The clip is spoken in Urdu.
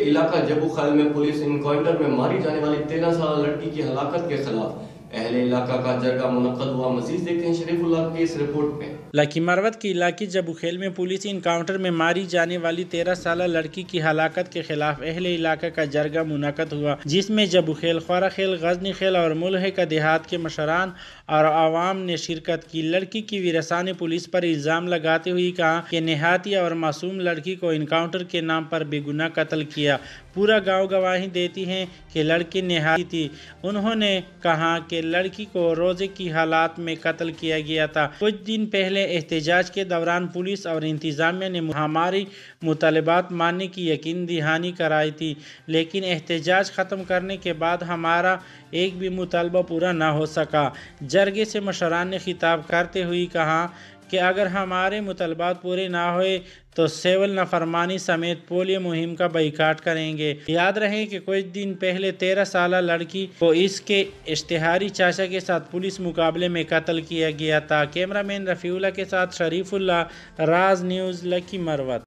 علاقہ جبو خیل میں پولیس انکاؤنٹر میں ماری جانے والی 13 سالہ لڑکی کی ہلاکت کے خلاف اہل علاقہ کا جرگہ منعقد ہوا۔ مزید دیکھیں شریف اللہ کی اس رپورٹ میں۔ لکی مروت کے علاقے جبو خیل میں پولیس انکاؤنٹر میں ماری جانے والی 13 سالہ لڑکی کی ہلاکت کے خلاف اہل علاقہ کا جرگہ منعقد ہوا، جس میں جبو خیل، خوارا خیل، غزنی خیل اور ملحقہ دیہات کے مشران اور عوام نے شرکت کی۔ لڑکی کی ورثاء نے پولیس پر الزام لگاتے ہوئے کہا کہ نہاتی اور معصوم لڑکی کو انکاؤنٹر کے نام پر بے گناہ قتل کیا۔ پورا گاؤں گواہی دیتی ہے کہ لڑکی نہاتی تھی۔ انہوں نے کہا کہ لڑکی کو روزے کی حالات میں قتل کیا گیا تھا۔ کچھ دن پہلے احتجاج کے دوران پولیس اور انتظامیہ نے ہماری مطالبات ماننے کی یقین دہانی کرائی تھی، لیکن احتجاج ختم کرنے کے بعد ہمارا ایک بھی مطالبہ پورا نہ ہو سکا۔ جرگے سے مشران نے خطاب کرتے ہوئے کہا کہ اگر ہمارے مطالبات پورے نہ ہوئے تو سول نافرمانی سمیت پولیو مہم کا بائیکاٹ کریں گے۔ یاد رہے کہ کچھ دن پہلے 13 سالہ لڑکی کو اس کے اشتہاری چاچا کے ساتھ پولیس مقابلے میں قتل کیا گیا تھا۔ کیمرہ مین رفیع اللہ کے ساتھ شریف اللہ، راز نیوز، لکی مروت۔